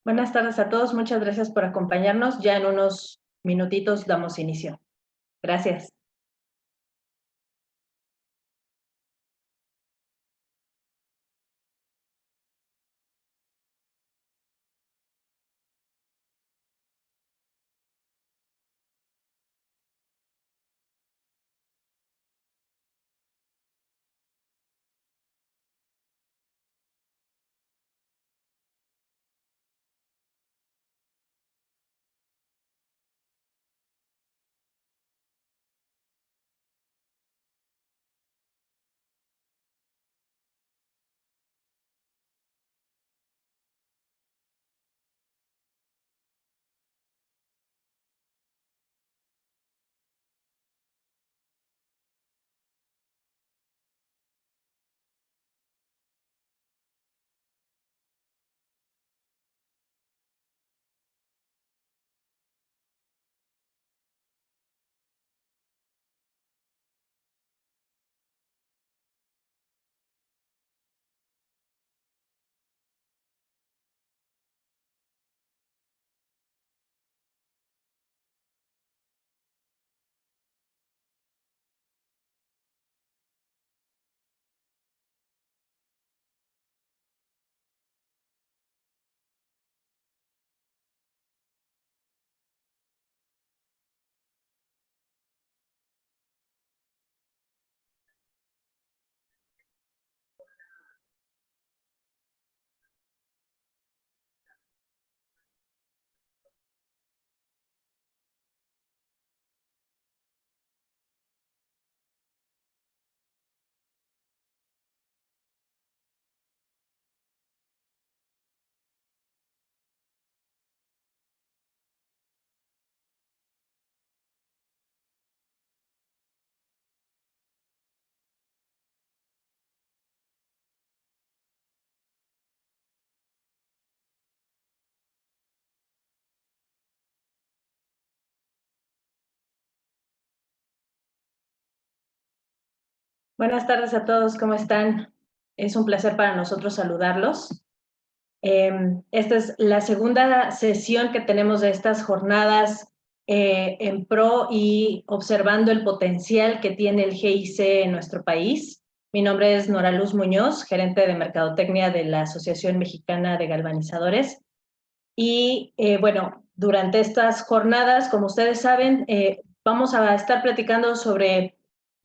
Buenas tardes a todos, muchas gracias por acompañarnos. Ya en unos minutitos damos inicio. Gracias. Buenas tardes a todos, ¿cómo están? Es un placer para nosotros saludarlos. Esta es la segunda sesión que tenemos de estas jornadas en pro y observando el potencial que tiene el GIC en nuestro país. Mi nombre es Nora Luz Muñoz, gerente de Mercadotecnia de la Asociación Mexicana de Galvanizadores. Y bueno, durante estas jornadas, como ustedes saben, vamos a estar platicando sobre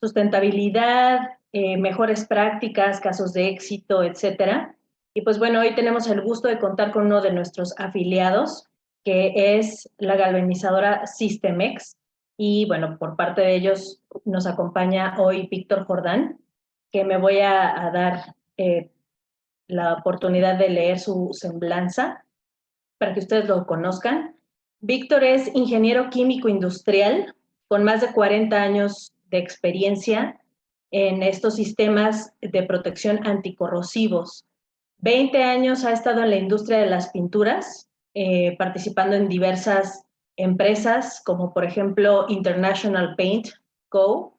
sustentabilidad, mejores prácticas, casos de éxito, etcétera. Y pues bueno, hoy tenemos el gusto de contar con uno de nuestros afiliados, que es la galvanizadora Systemex. Y bueno, por parte de ellos nos acompaña hoy Víctor Jordán, que me voy a dar la oportunidad de leer su semblanza para que ustedes lo conozcan. Víctor es ingeniero químico industrial con más de 40 años de experiencia en estos sistemas de protección anticorrosivos. 20 años ha estado en la industria de las pinturas, participando en diversas empresas, como por ejemplo International Paint Co.,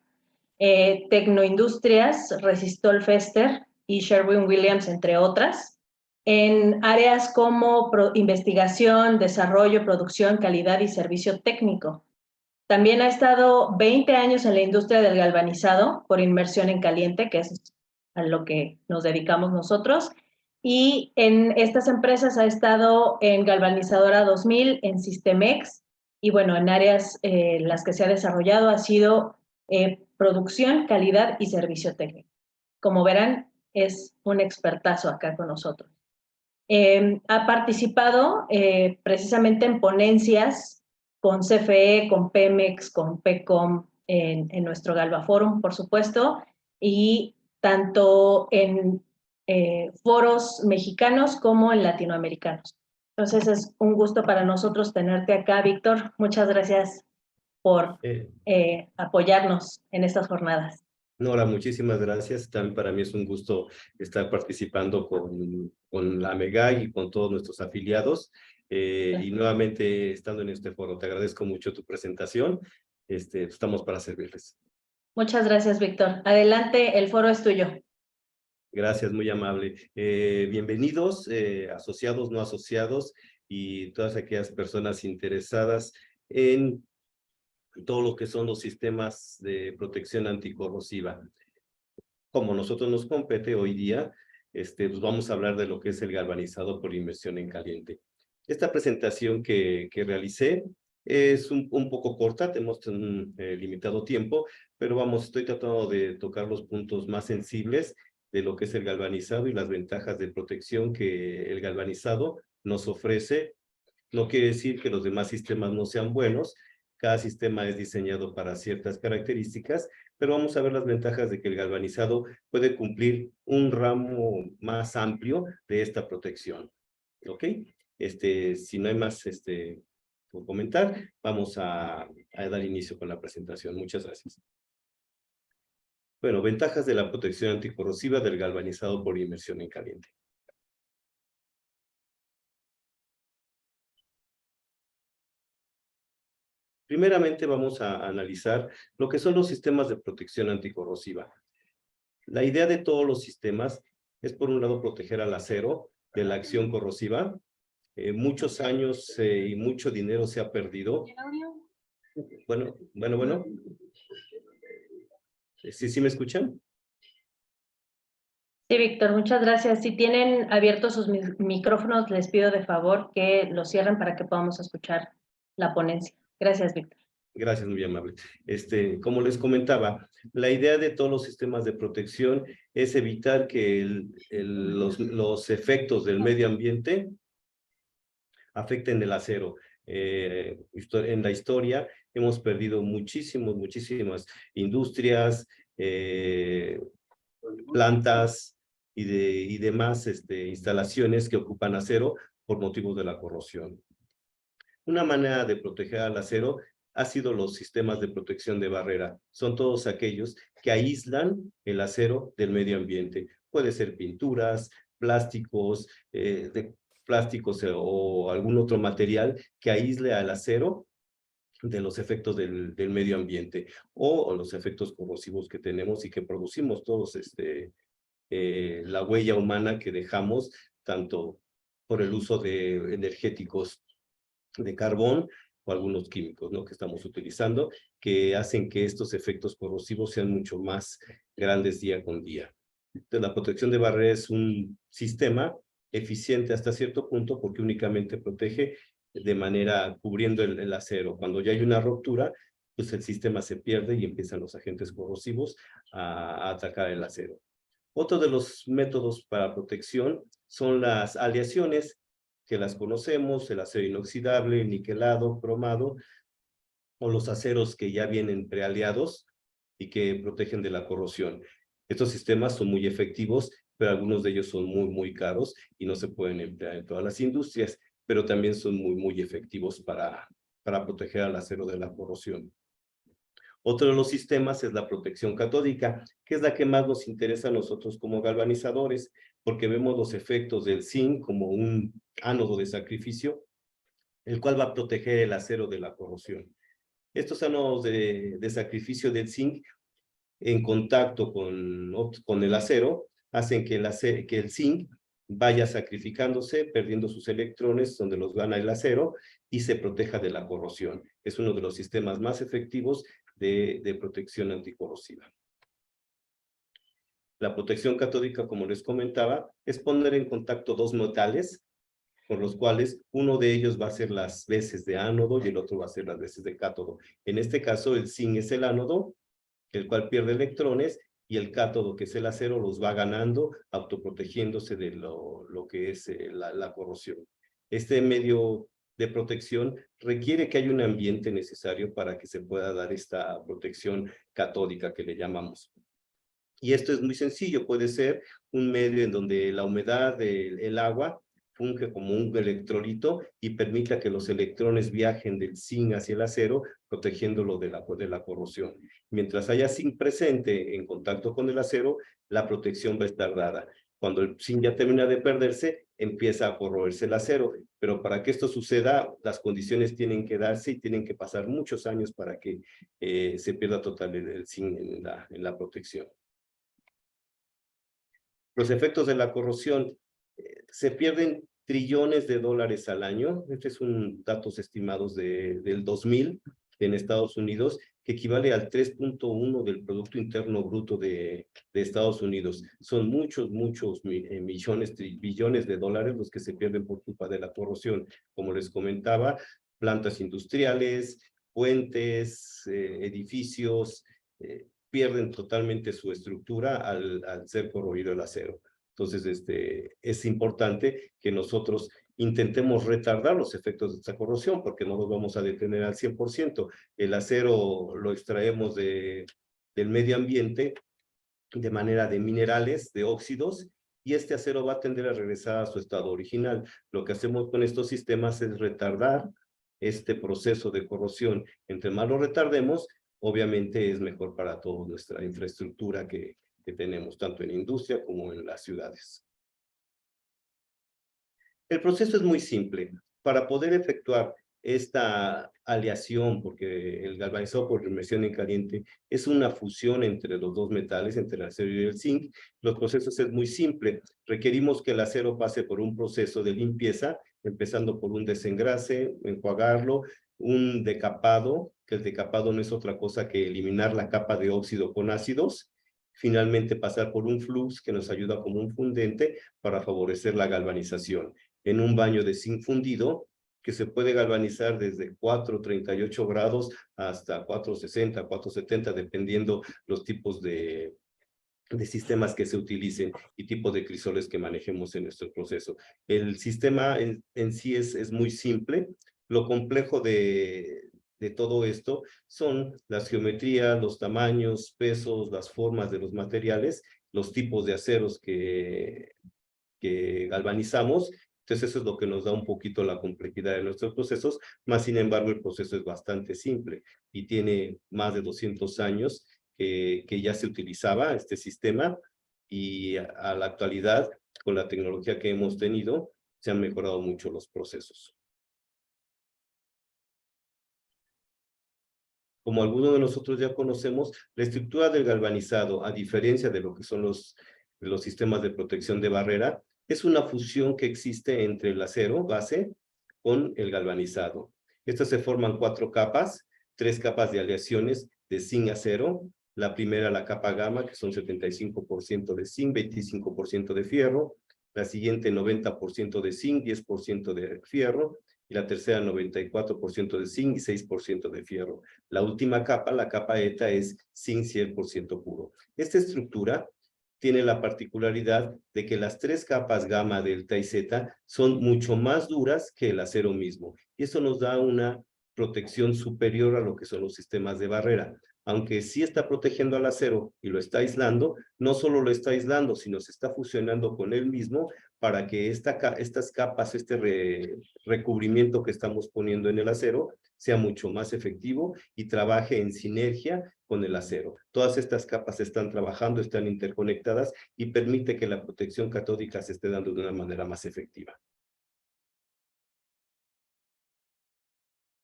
Tecnoindustrias, Resistol Fester y Sherwin-Williams, entre otras, en áreas como investigación, desarrollo, producción, calidad y servicio técnico. También ha estado 20 años en la industria del galvanizado por inmersión en caliente, que es a lo que nos dedicamos nosotros. Y en estas empresas ha estado en Galvanizadora 2000, en Systemex, y bueno, en áreas las que se ha desarrollado ha sido producción, calidad y servicio técnico. Como verán, es un expertazo acá con nosotros. Ha participado precisamente en ponencias con CFE, con Pemex, con PECOM, en nuestro Galvaforum, por supuesto, y tanto en foros mexicanos como en latinoamericanos. Entonces es un gusto para nosotros tenerte acá, Víctor. Muchas gracias por apoyarnos en estas jornadas. Nora, muchísimas gracias. También para mí es un gusto estar participando con la MEGAG y con todos nuestros afiliados. Y nuevamente estando en este foro, te agradezco mucho tu presentación. Estamos para servirles. Muchas gracias, Víctor. Adelante, el foro es tuyo. Gracias, muy amable. Bienvenidos, asociados, no asociados. y todas aquellas personas interesadas en todo lo que son los sistemas de protección anticorrosiva. Como nosotros nos compete hoy día, pues vamos a hablar de lo que es el galvanizado por inmersión en caliente. Esta presentación que realicé es un poco corta, tenemos un limitado tiempo, pero estoy tratando de tocar los puntos más sensibles de lo que es el galvanizado y las ventajas de protección que el galvanizado nos ofrece. No quiere decir que los demás sistemas no sean buenos, cada sistema es diseñado para ciertas características, pero vamos a ver las ventajas de que el galvanizado puede cumplir un ramo más amplio de esta protección. ¿Ok? Si no hay más por comentar, vamos a dar inicio con la presentación. Muchas gracias. Bueno, ventajas de la protección anticorrosiva del galvanizado por inmersión en caliente. Primeramente vamos a analizar lo que son los sistemas de protección anticorrosiva. La idea de todos los sistemas es, por un lado, proteger al acero de la acción corrosiva. Muchos años y mucho dinero se ha perdido. Bueno. ¿Sí me escuchan? Sí, Víctor, muchas gracias. Si tienen abiertos sus micrófonos, les pido de favor que los cierren para que podamos escuchar la ponencia. Gracias, Víctor. Gracias, muy amable. Como les comentaba, la idea de todos los sistemas de protección es evitar que los efectos del medio ambiente afecten el acero. En la historia hemos perdido muchísimas industrias, plantas y demás instalaciones que ocupan acero por motivos de la corrosión. Una manera de proteger al acero ha sido los sistemas de protección de barrera. Son todos aquellos que aíslan el acero del medio ambiente. Puede ser pinturas, plásticos, o algún otro material que aísle al acero de los efectos del medio ambiente o los efectos corrosivos que tenemos y que producimos todos, la huella humana que dejamos, tanto por el uso de energéticos de carbón o algunos químicos, ¿no?, que estamos utilizando, que hacen que estos efectos corrosivos sean mucho más grandes día con día. Entonces, la protección de barrera es un sistema eficiente hasta cierto punto porque únicamente protege de manera cubriendo el acero. Cuando ya hay una ruptura, pues el sistema se pierde y empiezan los agentes corrosivos a atacar el acero. Otro de los métodos para protección son las aleaciones, que las conocemos: el acero inoxidable, niquelado, cromado, o los aceros que ya vienen prealeados y que protegen de la corrosión. Estos sistemas son muy efectivos, pero algunos de ellos son muy caros y no se pueden emplear en todas las industrias, pero también son muy efectivos para proteger al acero de la corrosión. Otro de los sistemas es la protección catódica, que es la que más nos interesa a nosotros como galvanizadores, porque vemos los efectos del zinc como un ánodo de sacrificio, el cual va a proteger el acero de la corrosión. Estos ánodos de sacrificio del zinc, en contacto con el acero, hacen que el zinc vaya sacrificándose, perdiendo sus electrones donde los gana el acero y se proteja de la corrosión. Es uno de los sistemas más efectivos de protección anticorrosiva. La protección catódica, como les comentaba, es poner en contacto dos metales, con los cuales uno de ellos va a ser las veces de ánodo y el otro va a ser las veces de cátodo. En este caso, el zinc es el ánodo, el cual pierde electrones, y el cátodo, que es el acero, los va ganando, autoprotegiéndose de lo que es la corrosión. Este medio de protección requiere que haya un ambiente necesario para que se pueda dar esta protección catódica que le llamamos. Y esto es muy sencillo, puede ser un medio en donde la humedad del agua funge como un electrolito y permita que los electrones viajen del zinc hacia el acero, protegiéndolo de la corrosión. Mientras haya zinc presente en contacto con el acero, la protección va a estar dada. Cuando el zinc ya termina de perderse, empieza a corroerse el acero, pero para que esto suceda, las condiciones tienen que darse y tienen que pasar muchos años para que se pierda total el zinc en la protección. Los efectos de la corrosión se pierden trillones de dólares al año. Estos son datos estimados del 2000 en Estados Unidos, que equivale al 3.1 del Producto Interno Bruto de Estados Unidos. Son muchos millones, billones de dólares los que se pierden por culpa de la corrosión. Como les comentaba, plantas industriales, puentes, edificios, pierden totalmente su estructura al ser corroído el acero. Entonces, es importante que nosotros intentemos retardar los efectos de esta corrosión, porque no los vamos a detener al 100%. El acero lo extraemos del medio ambiente de manera de minerales, de óxidos, y este acero va a tender a regresar a su estado original. Lo que hacemos con estos sistemas es retardar este proceso de corrosión. Entre más lo retardemos, obviamente es mejor para toda nuestra infraestructura que tenemos, tanto en industria como en las ciudades. El proceso es muy simple. Para poder efectuar esta aleación, porque el galvanizado por inmersión en caliente es una fusión entre los dos metales, entre el acero y el zinc, los procesos es muy simple. Requerimos que el acero pase por un proceso de limpieza, empezando por un desengrase, enjuagarlo, un decapado, que el decapado no es otra cosa que eliminar la capa de óxido con ácidos, finalmente pasar por un flux que nos ayuda como un fundente para favorecer la galvanización. En un baño de zinc fundido, que se puede galvanizar desde 438 grados hasta 460, 470, dependiendo los tipos de sistemas que se utilicen y tipo de crisoles que manejemos en nuestro proceso. El sistema en sí es muy simple. Lo complejo de todo esto son las geometrías, los tamaños, pesos, las formas de los materiales, los tipos de aceros que galvanizamos. Entonces eso es lo que nos da un poquito la complejidad de nuestros procesos, más sin embargo el proceso es bastante simple y tiene más de 200 años que ya se utilizaba este sistema, y a la actualidad, con la tecnología que hemos tenido, se han mejorado mucho los procesos. Como algunos de nosotros ya conocemos, la estructura del galvanizado, a diferencia de lo que son los sistemas de protección de barrera, es una fusión que existe entre el acero base con el galvanizado. Estas se forman 4 capas, 3 capas de aleaciones de zinc-acero. La primera, la capa gamma, que son 75% de zinc, 25% de fierro. La siguiente, 90% de zinc, 10% de fierro. Y la tercera, 94% de zinc y 6% de fierro. La última capa, la capa ETA, es zinc 100% puro. Esta estructura tiene la particularidad de que las 3 capas gamma, delta y zeta son mucho más duras que el acero mismo. Y eso nos da una protección superior a lo que son los sistemas de barrera. Aunque sí está protegiendo al acero y lo está aislando, no solo lo está aislando, sino se está fusionando con él mismo para que estas capas, este recubrimiento que estamos poniendo en el acero, sea mucho más efectivo y trabaje en sinergia con el acero. Todas estas capas están trabajando, están interconectadas y permite que la protección catódica se esté dando de una manera más efectiva.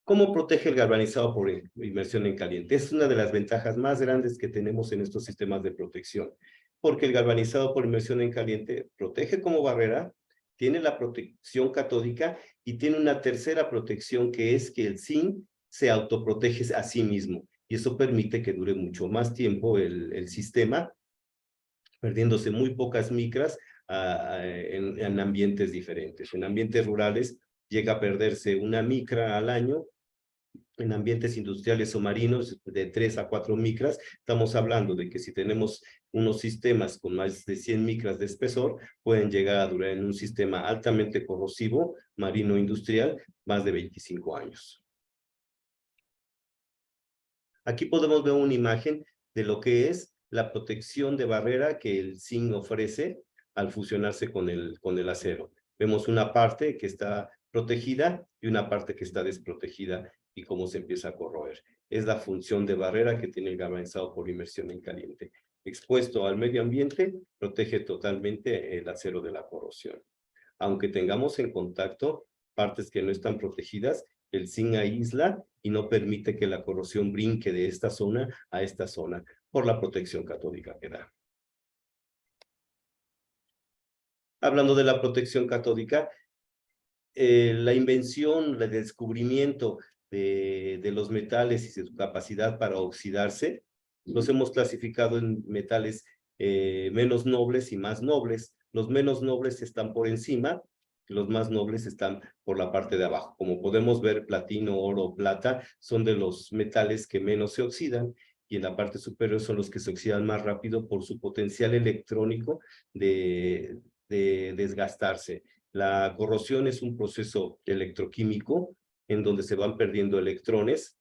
¿Cómo protege el galvanizado por inmersión en caliente? Es una de las ventajas más grandes que tenemos en estos sistemas de protección, porque el galvanizado por inmersión en caliente protege como barrera, tiene la protección catódica y tiene una tercera protección, que es que el zinc se autoprotege a sí mismo, y eso permite que dure mucho más tiempo el sistema, perdiéndose muy pocas micras en ambientes diferentes. En ambientes rurales llega a perderse 1 micra al año. En ambientes industriales o marinos, de 3 a 4 micras, estamos hablando de que si tenemos unos sistemas con más de 100 micras de espesor, pueden llegar a durar en un sistema altamente corrosivo, marino industrial, más de 25 años. Aquí podemos ver una imagen de lo que es la protección de barrera que el zinc ofrece al fusionarse con el acero. Vemos una parte que está protegida y una parte que está desprotegida, y cómo se empieza a corroer. Es la función de barrera que tiene el galvanizado por inmersión en caliente. Expuesto al medio ambiente, protege totalmente el acero de la corrosión. Aunque tengamos en contacto partes que no están protegidas, el zinc aísla y no permite que la corrosión brinque de esta zona a esta zona por la protección catódica que da. Hablando de la protección catódica, la invención, el descubrimiento de los metales y su capacidad para oxidarse, los hemos clasificado en metales menos nobles y más nobles. Los menos nobles están por encima, los más nobles están por la parte de abajo. Como podemos ver, platino, oro, plata son de los metales que menos se oxidan, y en la parte superior son los que se oxidan más rápido por su potencial electrónico de desgastarse. La corrosión es un proceso electroquímico en donde se van perdiendo electrones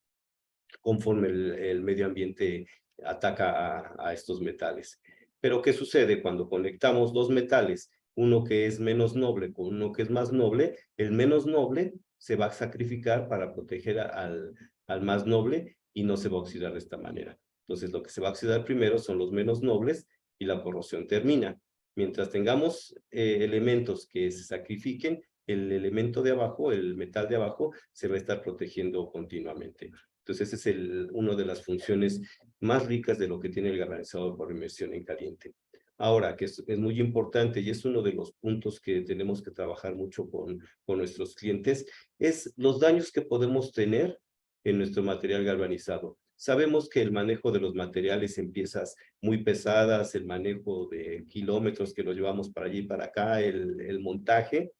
conforme el medio ambiente ataca a estos metales. Pero ¿qué sucede cuando conectamos dos metales? Uno que es menos noble con uno que es más noble. El menos noble se va a sacrificar para proteger al más noble y no se va a oxidar de esta manera. Entonces, lo que se va a oxidar primero son los menos nobles y la corrosión termina. Mientras tengamos elementos que se sacrifiquen, el elemento de abajo, el metal de abajo, se va a estar protegiendo continuamente. Entonces, esa es una de las funciones más ricas de lo que tiene el galvanizado por inmersión en caliente. Ahora, que es muy importante y es uno de los puntos que tenemos que trabajar mucho con nuestros clientes, es los daños que podemos tener en nuestro material galvanizado. Sabemos que el manejo de los materiales en piezas muy pesadas, el manejo de kilómetros que los llevamos para allí y para acá, el montaje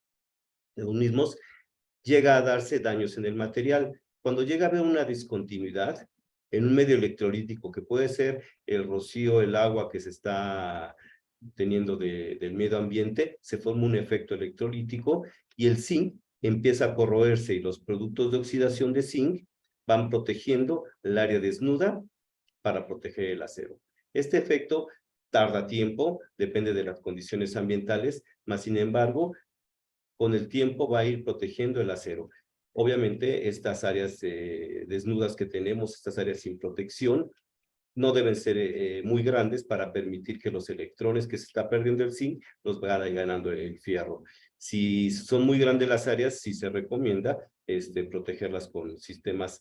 de los mismos, llega a darse daños en el material. Cuando llega a haber una discontinuidad en un medio electrolítico, que puede ser el rocío, el agua que se está teniendo del medio ambiente, se forma un efecto electrolítico y el zinc empieza a corroerse, y los productos de oxidación de zinc van protegiendo el área desnuda para proteger el acero. Este efecto tarda tiempo, depende de las condiciones ambientales, mas sin embargo, con el tiempo va a ir protegiendo el acero. Obviamente, estas áreas desnudas que tenemos, estas áreas sin protección, no deben ser muy grandes para permitir que los electrones que se está perdiendo el zinc los vayan ganando el fierro. Si son muy grandes las áreas, sí se recomienda protegerlas con sistemas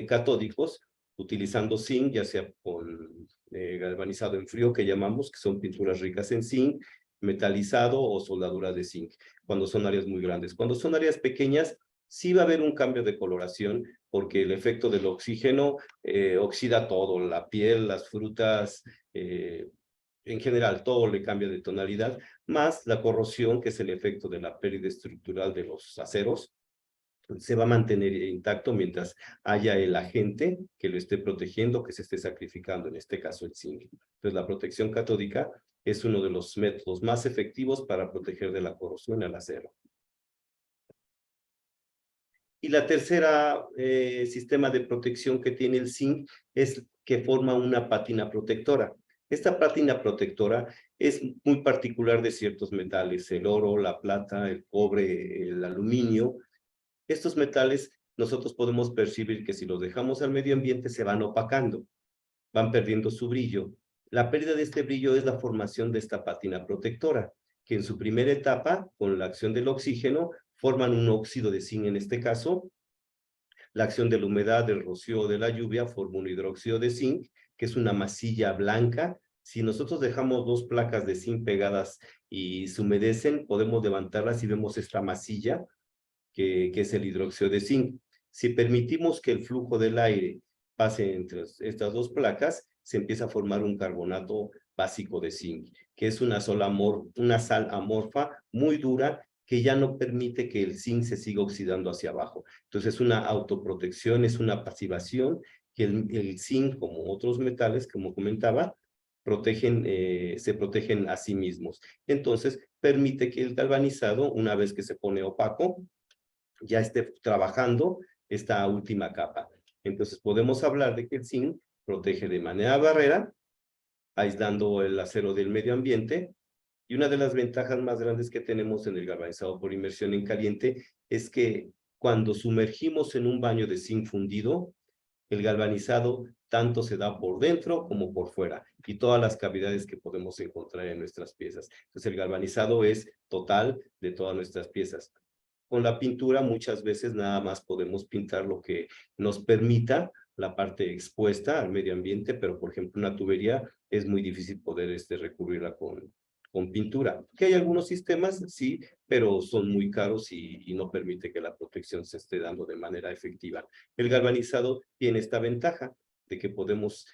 catódicos, utilizando zinc, ya sea con galvanizado en frío, que llamamos, que son pinturas ricas en zinc, metalizado o soldadura de zinc, cuando son áreas muy grandes. Cuando son áreas pequeñas, sí va a haber un cambio de coloración, porque el efecto del oxígeno oxida todo, la piel, las frutas, en general, todo le cambia de tonalidad, más la corrosión, que es el efecto de la pérdida estructural de los aceros, se va a mantener intacto mientras haya el agente que lo esté protegiendo, que se esté sacrificando, en este caso el zinc. Entonces, la protección catódica es uno de los métodos más efectivos para proteger de la corrosión al acero. Y la tercera sistema de protección que tiene el zinc es que forma una pátina protectora. Esta pátina protectora es muy particular de ciertos metales, el oro, la plata, el cobre, el aluminio. Estos metales nosotros podemos percibir que si los dejamos al medio ambiente se van opacando, van perdiendo su brillo. La pérdida de este brillo es la formación de esta pátina protectora, que en su primera etapa, con la acción del oxígeno, forman un óxido de zinc en este caso. La acción de la humedad, del rocío o de la lluvia forma un hidróxido de zinc, que es una masilla blanca. Si nosotros dejamos dos placas de zinc pegadas y se humedecen, podemos levantarlas y vemos esta masilla, que es el hidróxido de zinc. Si permitimos que el flujo del aire pase entre estas dos placas, se empieza a formar un carbonato básico de zinc, que es una sal amorfa muy dura, que ya no permite que el zinc se siga oxidando hacia abajo. Entonces, es una autoprotección, es una pasivación, que el zinc, como otros metales, como comentaba, se protegen a sí mismos. Entonces, permite que el galvanizado, una vez que se pone opaco, ya esté trabajando esta última capa. Entonces, podemos hablar de que el zinc protege de manera barrera, aislando el acero del medio ambiente. Y una de las ventajas más grandes que tenemos en el galvanizado por inmersión en caliente es que cuando sumergimos en un baño de zinc fundido, el galvanizado tanto se da por dentro como por fuera, y todas las cavidades que podemos encontrar en nuestras piezas. Entonces, el galvanizado es total de todas nuestras piezas. Con la pintura muchas veces nada más podemos pintar lo que nos permita la parte expuesta al medio ambiente, pero por ejemplo una tubería es muy difícil poder recurrirla con pintura. Que hay algunos sistemas, sí, pero son muy caros y no permite que la protección se esté dando de manera efectiva. El galvanizado tiene esta ventaja de que podemos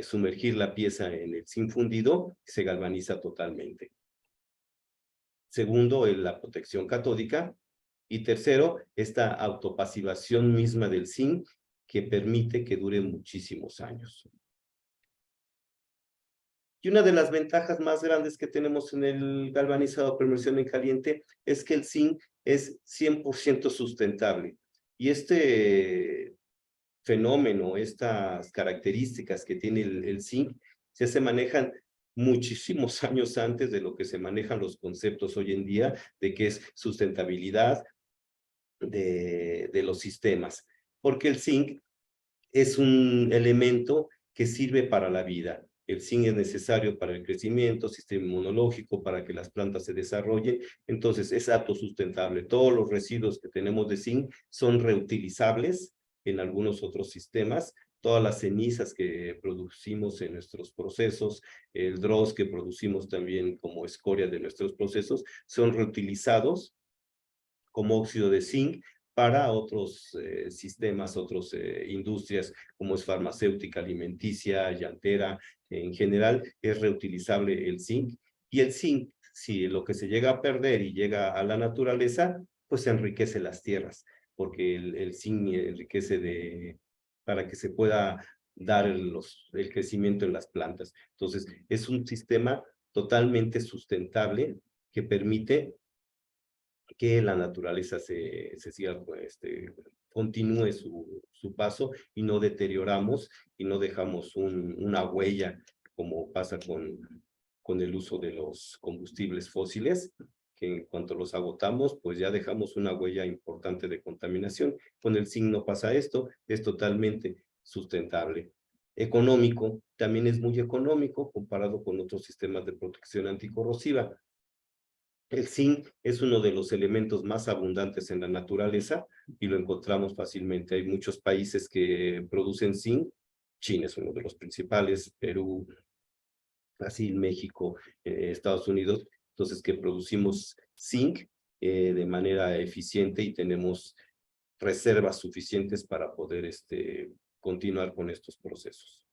sumergir la pieza en el zinc fundido, se galvaniza totalmente. Segundo, la protección catódica. Y tercero, esta autopasivación misma del zinc que permite que dure muchísimos años. Y una de las ventajas más grandes que tenemos en el galvanizado por inmersión en caliente es que el zinc es 100% sustentable. Y este fenómeno, estas características que tiene el zinc, ya se manejan muchísimos años antes de lo que se manejan los conceptos hoy en día de qué es sustentabilidad de los sistemas. Porque el zinc es un elemento que sirve para la vida. El zinc es necesario para el crecimiento, sistema inmunológico, para que las plantas se desarrollen. Entonces, es autosustentable. Todos los residuos que tenemos de zinc son reutilizables en algunos otros sistemas. Todas las cenizas que producimos en nuestros procesos, el dross que producimos también como escoria de nuestros procesos, son reutilizados como óxido de zinc para otros sistemas, otras industrias, como es farmacéutica, alimenticia, llantera. En general, es reutilizable el zinc. Y el zinc, si lo que se llega a perder y llega a la naturaleza, pues enriquece las tierras, porque el zinc enriquece para que se pueda dar el crecimiento en las plantas. Entonces, es un sistema totalmente sustentable que permite que la naturaleza se siga, continúe su paso y no deterioramos y no dejamos una huella como pasa con el uso de los combustibles fósiles, que en cuanto los agotamos, pues ya dejamos una huella importante de contaminación. Con el zinc no pasa esto, es totalmente sustentable. Económico, también es muy económico comparado con otros sistemas de protección anticorrosiva. El zinc es uno de los elementos más abundantes en la naturaleza y lo encontramos fácilmente. Hay muchos países que producen zinc. China es uno de los principales, Perú, Brasil, México, Estados Unidos. Entonces, que producimos zinc de manera eficiente y tenemos reservas suficientes para poder continuar con estos procesos.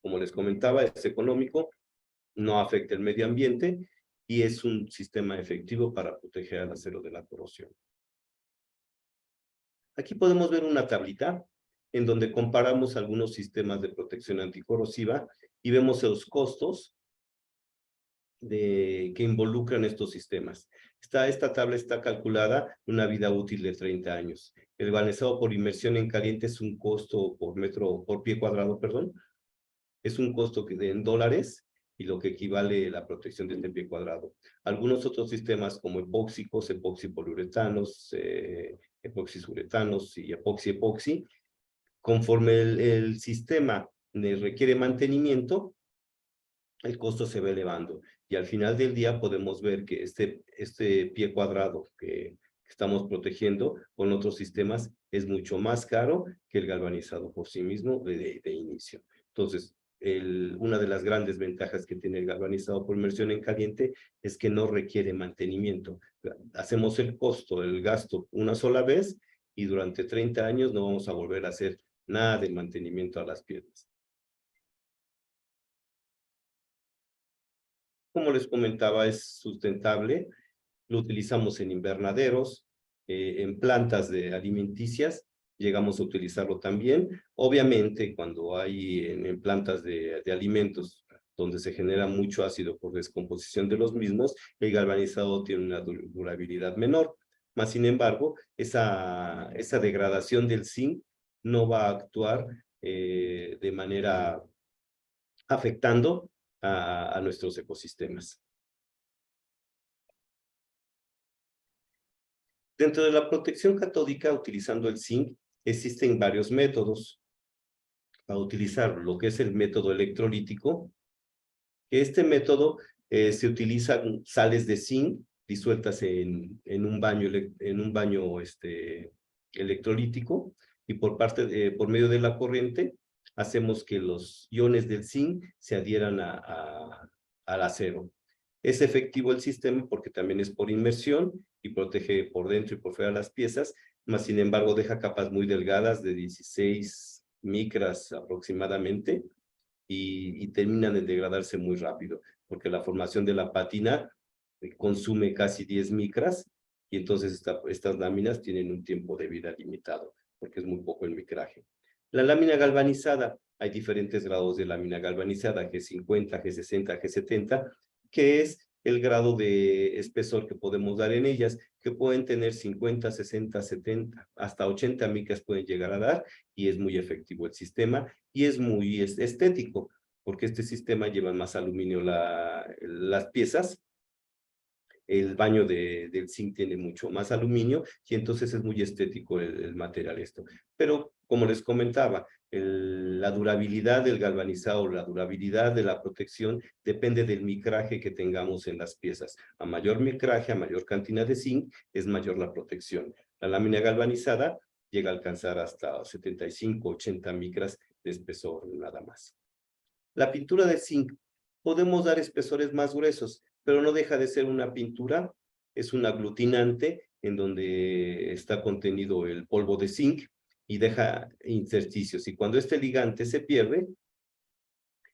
Como les comentaba, es económico, no afecta el medio ambiente y es un sistema efectivo para proteger al acero de la corrosión. Aquí podemos ver una tablita en donde comparamos algunos sistemas de protección anticorrosiva y vemos los costos que involucran estos sistemas. Esta tabla está calculada una vida útil de 30 años. El galvanizado por inmersión en caliente es un costo por pie cuadrado, perdón. Es un costo en dólares y lo que equivale a la protección de este pie cuadrado. Algunos otros sistemas como epóxicos, epoxipoliuretanos, epoxisuretanos y epoxi, conforme el sistema requiere mantenimiento, el costo se va elevando. Y al final del día podemos ver que este pie cuadrado que estamos protegiendo con otros sistemas es mucho más caro que el galvanizado por sí mismo de inicio. Entonces, una de las grandes ventajas que tiene el galvanizado por inmersión en caliente es que no requiere mantenimiento. Hacemos el gasto una sola vez y durante 30 años no vamos a volver a hacer nada de mantenimiento a las piezas. Como les comentaba, es sustentable. Lo utilizamos en invernaderos, en plantas alimenticias, llegamos a utilizarlo también. Obviamente, cuando hay en plantas de alimentos donde se genera mucho ácido por descomposición de los mismos, el galvanizado tiene una durabilidad menor. Mas, sin embargo, esa degradación del zinc no va a actuar de manera afectando a nuestros ecosistemas. Dentro de la protección catódica, utilizando el zinc, existen varios métodos. Para utilizar lo que es el método electrolítico, este método se utilizan sales de zinc disueltas en un baño electrolítico y por medio de la corriente hacemos que los iones del zinc se adhieran a al acero. Es efectivo el sistema porque también es por inmersión y protege por dentro y por fuera las piezas, mas sin embargo deja capas muy delgadas de 16 micras aproximadamente y terminan de degradarse muy rápido, porque la formación de la pátina consume casi 10 micras y entonces estas láminas tienen un tiempo de vida limitado, porque es muy poco el micraje. La lámina galvanizada, hay diferentes grados de lámina galvanizada, G50, G60, G70, que es el grado de espesor que podemos dar en ellas, que pueden tener 50, 60, 70, hasta 80 micras pueden llegar a dar, y es muy efectivo el sistema, y es muy estético, porque este sistema lleva más aluminio las piezas. El baño del zinc tiene mucho más aluminio y entonces es muy estético el material esto. Pero como les comentaba, la durabilidad del galvanizado, la durabilidad de la protección depende del micraje que tengamos en las piezas. A mayor micraje, a mayor cantidad de zinc, es mayor la protección. La lámina galvanizada llega a alcanzar hasta 75, 80 micras de espesor nada más. La pintura de zinc, podemos dar espesores más gruesos, pero no deja de ser una pintura, es un aglutinante en donde está contenido el polvo de zinc y deja intersticios. Y cuando este ligante se pierde,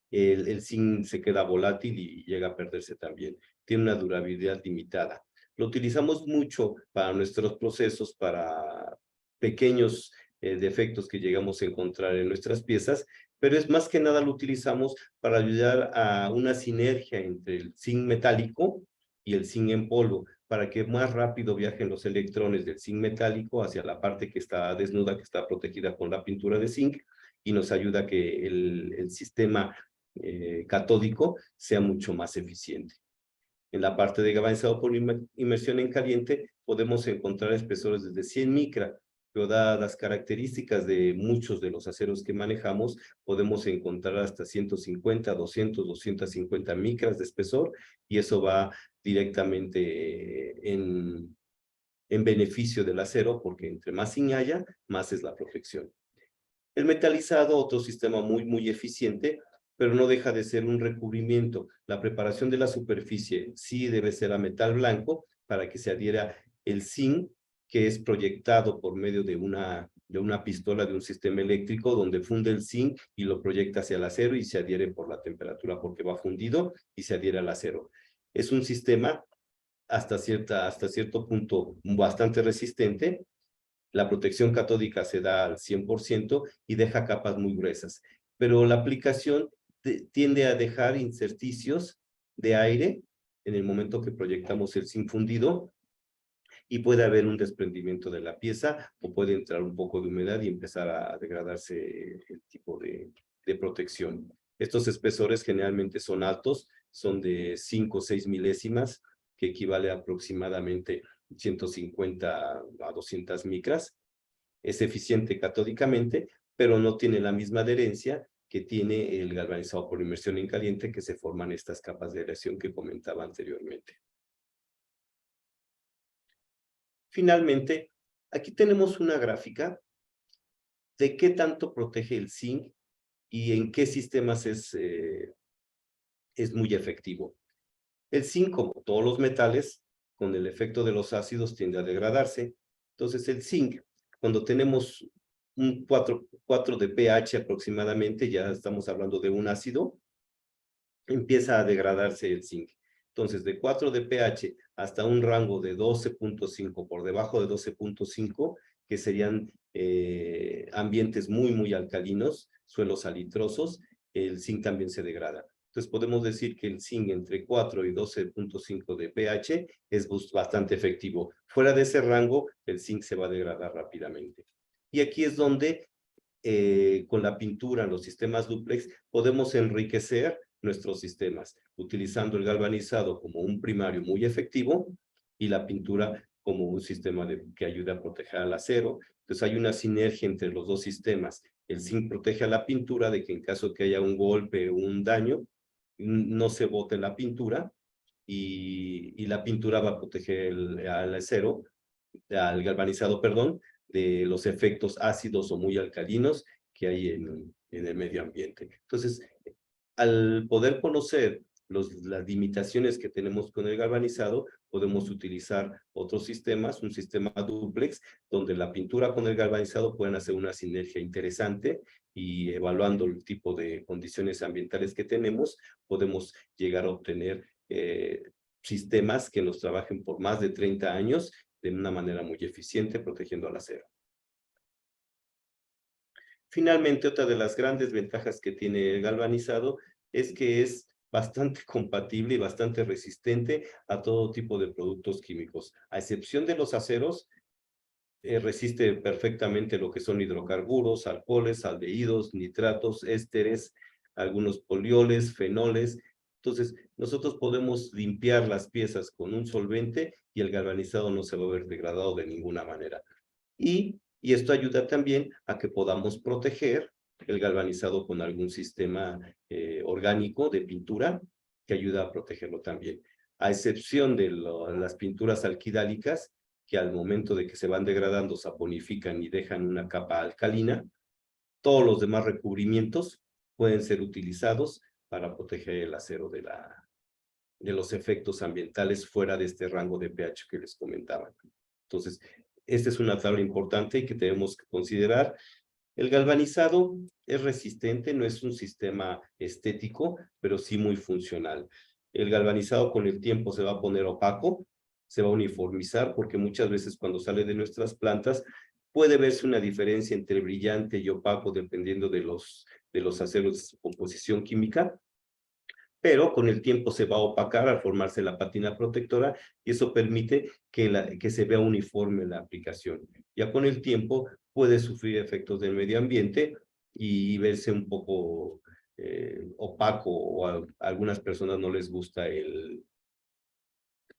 el zinc se queda volátil y llega a perderse también. Tiene una durabilidad limitada. Lo utilizamos mucho para nuestros procesos, para pequeños defectos que llegamos a encontrar en nuestras piezas, pero es más que nada lo utilizamos para ayudar a una sinergia entre el zinc metálico y el zinc en polvo, para que más rápido viajen los electrones del zinc metálico hacia la parte que está desnuda, que está protegida con la pintura de zinc, y nos ayuda a que el sistema catódico sea mucho más eficiente. En la parte de galvanizado por inmersión en caliente podemos encontrar espesores desde 100 micra, pero dadas las características de muchos de los aceros que manejamos, podemos encontrar hasta 150, 200, 250 micras de espesor, y eso va directamente en beneficio del acero, porque entre más zinc haya, más es la protección. El metalizado, otro sistema muy eficiente, pero no deja de ser un recubrimiento. La preparación de la superficie sí debe ser a metal blanco para que se adhiera el zinc, que es proyectado por medio de una pistola de un sistema eléctrico donde funde el zinc y lo proyecta hacia el acero y se adhiere por la temperatura porque va fundido y se adhiere al acero. Es un sistema hasta cierto punto bastante resistente. La protección catódica se da al 100% y deja capas muy gruesas, pero la aplicación tiende a dejar intersticios de aire en el momento que proyectamos el zinc fundido, y puede haber un desprendimiento de la pieza o puede entrar un poco de humedad y empezar a degradarse el tipo de protección. Estos espesores generalmente son altos, son de 5 o 6 milésimas, que equivale a aproximadamente 150 a 200 micras. Es eficiente catódicamente, pero no tiene la misma adherencia que tiene el galvanizado por inmersión en caliente, que se forman estas capas de aleación que comentaba anteriormente. Finalmente, aquí tenemos una gráfica de qué tanto protege el zinc y en qué sistemas es muy efectivo. El zinc, como todos los metales, con el efecto de los ácidos tiende a degradarse. Entonces el zinc, cuando tenemos un 4 de pH aproximadamente, ya estamos hablando de un ácido, empieza a degradarse el zinc. Entonces, de 4 de pH hasta un rango de 12.5, por debajo de 12.5, que serían ambientes muy alcalinos, suelos salitrosos, el zinc también se degrada. Entonces, podemos decir que el zinc entre 4 y 12.5 de pH es bastante efectivo. Fuera de ese rango, el zinc se va a degradar rápidamente. Y aquí es donde, con la pintura, los sistemas dúplex, podemos enriquecer nuestros sistemas, utilizando el galvanizado como un primario muy efectivo y la pintura como un sistema que ayuda a proteger al acero. Entonces hay una sinergia entre los dos sistemas. El zinc protege a la pintura de que en caso que haya un golpe o un daño, no se bote la pintura, y la pintura va a proteger al acero, al galvanizado, perdón, de los efectos ácidos o muy alcalinos que hay en el medio ambiente. Entonces, al poder conocer las limitaciones que tenemos con el galvanizado, podemos utilizar otros sistemas, un sistema dúplex, donde la pintura con el galvanizado pueden hacer una sinergia interesante y evaluando el tipo de condiciones ambientales que tenemos, podemos llegar a obtener sistemas que nos trabajen por más de 30 años de una manera muy eficiente, protegiendo al acero. Finalmente, otra de las grandes ventajas que tiene el galvanizado es que es bastante compatible y bastante resistente a todo tipo de productos químicos. A excepción de los aceros, resiste perfectamente lo que son hidrocarburos, alcoholes, aldehídos, nitratos, ésteres, algunos polioles, fenoles. Entonces, nosotros podemos limpiar las piezas con un solvente y el galvanizado no se va a ver degradado de ninguna manera. Y esto ayuda también a que podamos proteger el galvanizado con algún sistema orgánico de pintura que ayuda a protegerlo también. A excepción de las pinturas alquidálicas, que al momento de que se van degradando saponifican y dejan una capa alcalina, todos los demás recubrimientos pueden ser utilizados para proteger el acero de los efectos ambientales fuera de este rango de pH que les comentaba. Entonces, esta es una tabla importante y que tenemos que considerar. El galvanizado es resistente, no es un sistema estético, pero sí muy funcional. El galvanizado con el tiempo se va a poner opaco, se va a uniformizar, porque muchas veces cuando sale de nuestras plantas puede verse una diferencia entre brillante y opaco dependiendo de los aceros de su composición química, pero con el tiempo se va a opacar al formarse la pátina protectora y eso permite que se vea uniforme la aplicación. Ya con el tiempo puede sufrir efectos del medio ambiente y verse un poco opaco, o a algunas personas no les gusta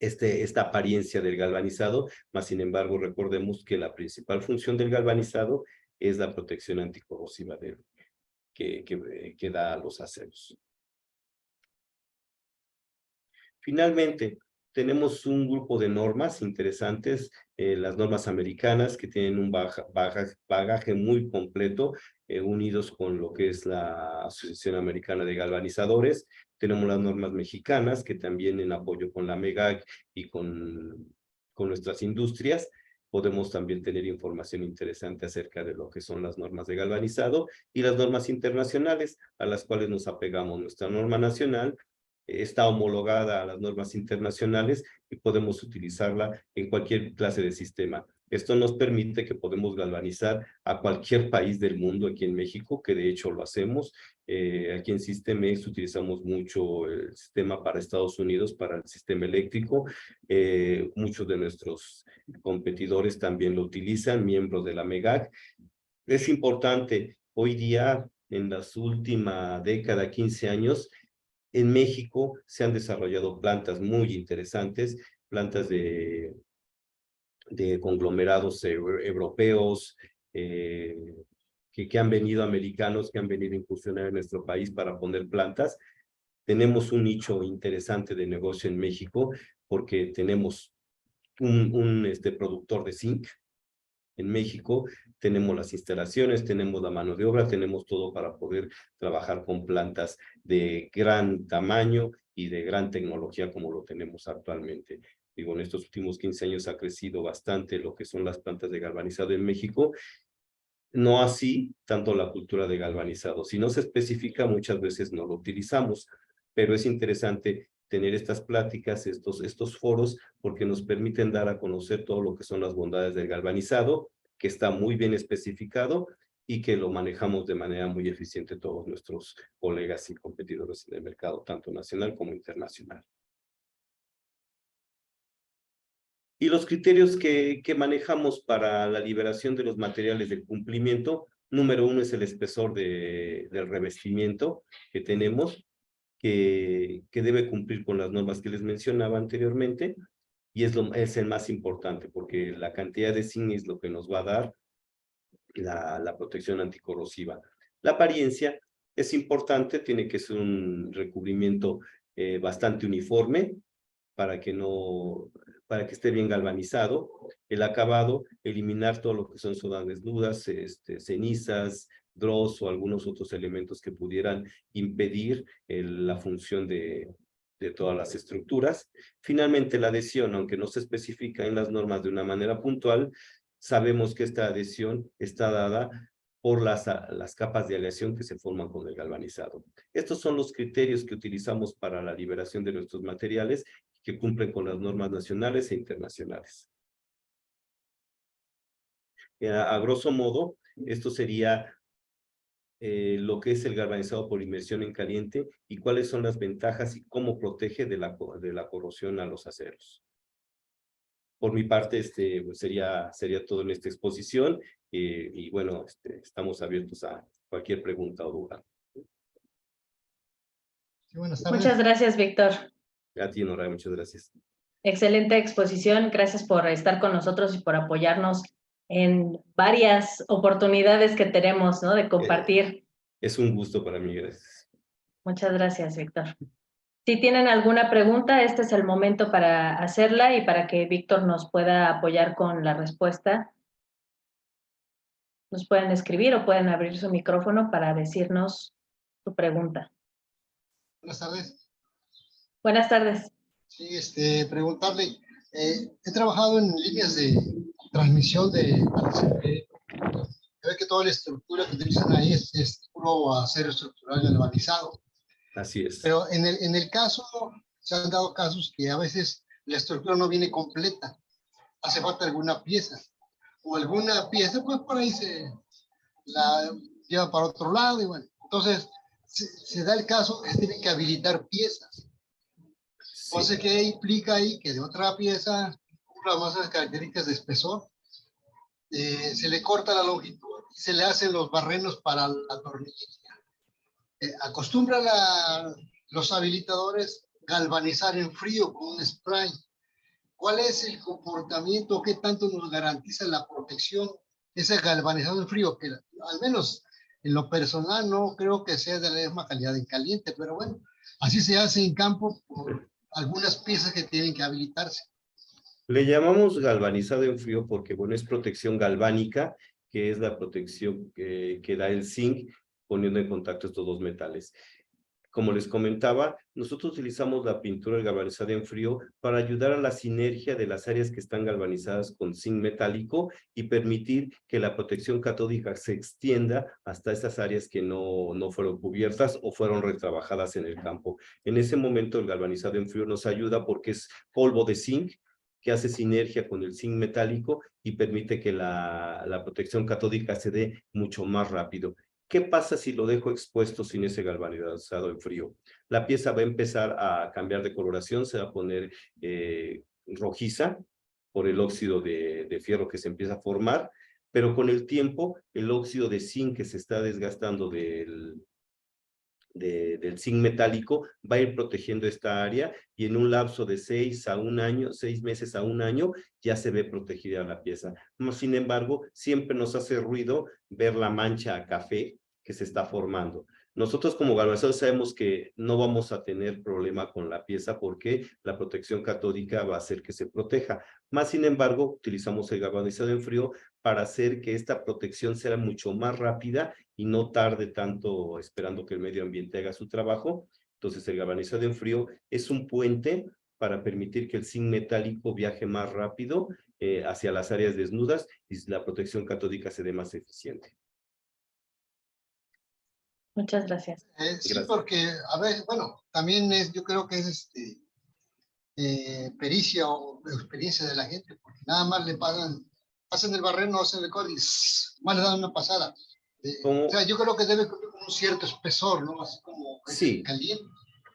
esta apariencia del galvanizado, mas sin embargo recordemos que la principal función del galvanizado es la protección anticorrosiva que da a los aceros. Finalmente, tenemos un grupo de normas interesantes, las normas americanas, que tienen un bagaje muy completo, unidos con lo que es la Asociación Americana de Galvanizadores. Tenemos las normas mexicanas, que también en apoyo con la MEGAG y con nuestras industrias, podemos también tener información interesante acerca de lo que son las normas de galvanizado y las normas internacionales, a las cuales nos apegamos. Nuestra norma nacional está homologada a las normas internacionales y podemos utilizarla en cualquier clase de sistema. Esto nos permite que podemos galvanizar a cualquier país del mundo aquí en México, que de hecho lo hacemos. Aquí en Sistemex utilizamos mucho el sistema para Estados Unidos, para el sistema eléctrico. Muchos de nuestros competidores también lo utilizan, miembros de la MEGAC. Es importante, hoy día, en las últimas décadas, 15 años, en México se han desarrollado plantas muy interesantes, plantas de conglomerados europeos, que han venido americanos, que han venido a incursionar en nuestro país para poner plantas. Tenemos un nicho interesante de negocio en México porque tenemos un productor de zinc en México, tenemos las instalaciones, tenemos la mano de obra, tenemos todo para poder trabajar con plantas de gran tamaño y de gran tecnología como lo tenemos actualmente. Digo, en estos últimos 15 años ha crecido bastante lo que son las plantas de galvanizado en México, no así tanto la cultura de galvanizado. Si no se especifica, muchas veces no lo utilizamos, pero es interesante tener estas pláticas, estos foros, porque nos permiten dar a conocer todo lo que son las bondades del galvanizado, que está muy bien especificado y que lo manejamos de manera muy eficiente todos nuestros colegas y competidores en el mercado, tanto nacional como internacional. Y los criterios que manejamos para la liberación de los materiales de cumplimiento, número 1 es el espesor del revestimiento que tenemos, que debe cumplir con las normas que les mencionaba anteriormente, y es el más importante, porque la cantidad de zinc es lo que nos va a dar la protección anticorrosiva. La apariencia es importante, tiene que ser un recubrimiento bastante uniforme, para que esté bien galvanizado. El acabado, eliminar todo lo que son sodas desnudas, cenizas, dross o algunos otros elementos que pudieran impedir la función de de todas las estructuras. Finalmente, la adhesión, aunque no se especifica en las normas de una manera puntual, sabemos que esta adhesión está dada por las capas de aleación que se forman con el galvanizado. Estos son los criterios que utilizamos para la liberación de nuestros materiales que cumplen con las normas nacionales e internacionales. A grosso modo, esto sería lo que es el galvanizado por inmersión en caliente y cuáles son las ventajas y cómo protege de la corrosión a los aceros. Por mi parte, pues sería todo en esta exposición y bueno, estamos abiertos a cualquier pregunta o duda. Sí, buenas tardes. Muchas gracias, Víctor. A ti, Nora, muchas gracias. Excelente exposición. Gracias por estar con nosotros y por apoyarnos en varias oportunidades que tenemos, ¿no? De compartir. Es un gusto para mí, gracias. Muchas gracias, Víctor. Si tienen alguna pregunta, este es el momento para hacerla y para que Víctor nos pueda apoyar con la respuesta. Nos pueden escribir o pueden abrir su micrófono para decirnos su pregunta. Buenas tardes. Buenas tardes. Sí, preguntarle, he trabajado en líneas de transmisión de ve que toda la estructura que utilizan ahí es puro acero estructural galvanizado. Así es. Pero en el caso, se han dado casos que a veces la estructura no viene completa. Hace falta alguna pieza. O alguna pieza, pues por ahí se la lleva para otro lado y bueno. Entonces, se da el caso que se tienen que habilitar piezas. Sí. O sea, ¿qué implica ahí? Que de otra pieza, las más características de espesor, se le corta la longitud y se le hacen los barrenos para la tornillería. Acostumbran los habilitadores galvanizar en frío con un spray. ¿Cuál es el comportamiento? ¿Qué tanto nos garantiza la protección ese galvanizado en frío? Que al menos en lo personal no creo que sea de la misma calidad en caliente, pero bueno, así se hace en campo por algunas piezas que tienen que habilitarse. Le llamamos galvanizado en frío porque, bueno, es protección galvánica, que es la protección que da el zinc poniendo en contacto estos dos metales. Como les comentaba, nosotros utilizamos la pintura galvanizada en frío para ayudar a la sinergia de las áreas que están galvanizadas con zinc metálico y permitir que la protección catódica se extienda hasta esas áreas que no fueron cubiertas o fueron retrabajadas en el campo. En ese momento el galvanizado en frío nos ayuda porque es polvo de zinc que hace sinergia con el zinc metálico y permite que la protección catódica se dé mucho más rápido. ¿Qué pasa si lo dejo expuesto sin ese galvanizado en frío? La pieza va a empezar a cambiar de coloración, se va a poner rojiza por el óxido de fierro que se empieza a formar, pero con el tiempo el óxido de zinc que se está desgastando del zinc metálico va a ir protegiendo esta área y en un lapso de 6 meses a un año ya se ve protegida la pieza. Sin embargo, siempre nos hace ruido ver la mancha a café que se está formando. Nosotros como galvanizadores sabemos que no vamos a tener problema con la pieza porque la protección catódica va a hacer que se proteja. Sin embargo, utilizamos el galvanizado en frío para hacer que esta protección sea mucho más rápida y no tarde tanto esperando que el medio ambiente haga su trabajo. Entonces el galvanizado en frío es un puente para permitir que el zinc metálico viaje más rápido hacia las áreas desnudas y la protección catódica se dé más eficiente. Muchas gracias. Sí, porque, a ver, bueno, también yo creo que es pericia o experiencia de la gente, porque nada más le hacen el barreno, hacen el código y más le dan una pasada. O sea, yo creo que debe cumplir con un cierto espesor, ¿no? Así como sí, caliente.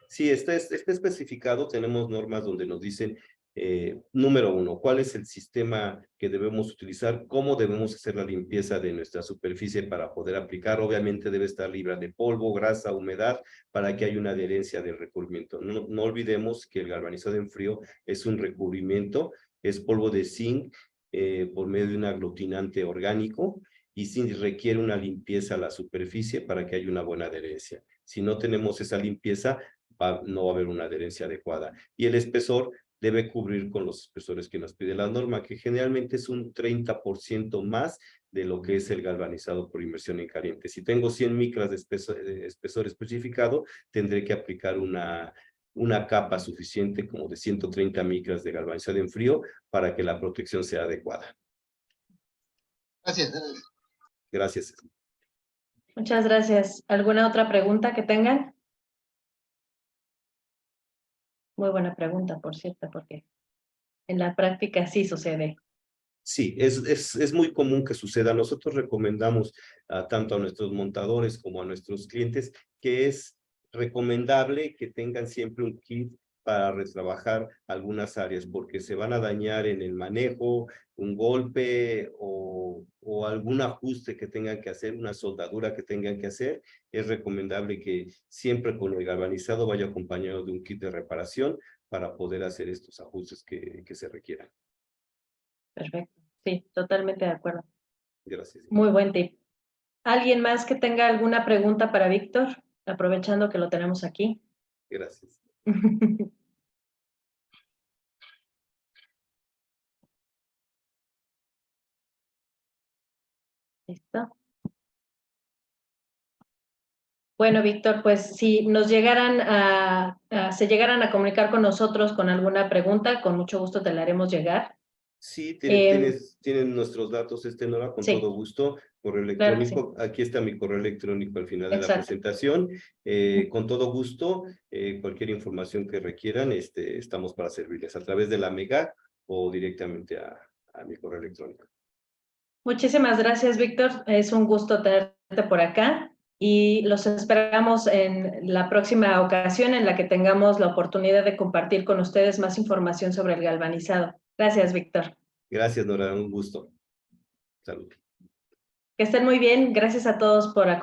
Sí, está especificado, tenemos normas donde nos dicen, número 1, cuál es el sistema que debemos utilizar, cómo debemos hacer la limpieza de nuestra superficie para poder aplicar, obviamente debe estar libre de polvo, grasa, humedad, para que haya una adherencia del recubrimiento. No olvidemos que el galvanizado en frío es un recubrimiento, es polvo de zinc por medio de un aglutinante orgánico y sí requiere una limpieza a la superficie para que haya una buena adherencia. Si no tenemos esa limpieza, no va a haber una adherencia adecuada. Y el espesor debe cubrir con los espesores que nos pide la norma, que generalmente es un 30% más de lo que es el galvanizado por inmersión en caliente. Si tengo 100 micras de espesor especificado, tendré que aplicar una una capa suficiente como de 130 micras de galvanizado en frío para que la protección sea adecuada. Gracias. Gracias. Muchas gracias. ¿Alguna otra pregunta que tengan? Muy buena pregunta, por cierto, porque en la práctica sí sucede. Sí, es muy común que suceda. Nosotros recomendamos tanto a nuestros montadores como a nuestros clientes que es recomendable que tengan siempre un kit para retrabajar algunas áreas, porque se van a dañar en el manejo, un golpe o algún ajuste que tengan que hacer, una soldadura que tengan que hacer. Es recomendable que siempre con el galvanizado vaya acompañado de un kit de reparación para poder hacer estos ajustes que se requieran. Perfecto. Sí, totalmente de acuerdo. Gracias. Muy buen tip. ¿Alguien más que tenga alguna pregunta para Víctor? Aprovechando que lo tenemos aquí. Gracias. ¿Listo? Bueno, Víctor, pues si nos llegaran se llegaran a comunicar con nosotros con alguna pregunta, con mucho gusto te la haremos llegar. Sí, Em, tienen nuestros datos, Nora, con sí, todo gusto. Correo claro que sí. electrónico, aquí está mi correo electrónico al final de la Exacto. presentación. Con todo gusto, cualquier información que requieran, estamos para servirles a través de la MEGAC o directamente a mi correo electrónico. Muchísimas gracias, Víctor. Es un gusto tenerte por acá y los esperamos en la próxima ocasión en la que tengamos la oportunidad de compartir con ustedes más información sobre el galvanizado. Gracias, Víctor. Gracias, Nora, un gusto. Salud. Que estén muy bien. Gracias a todos por acompañarnos.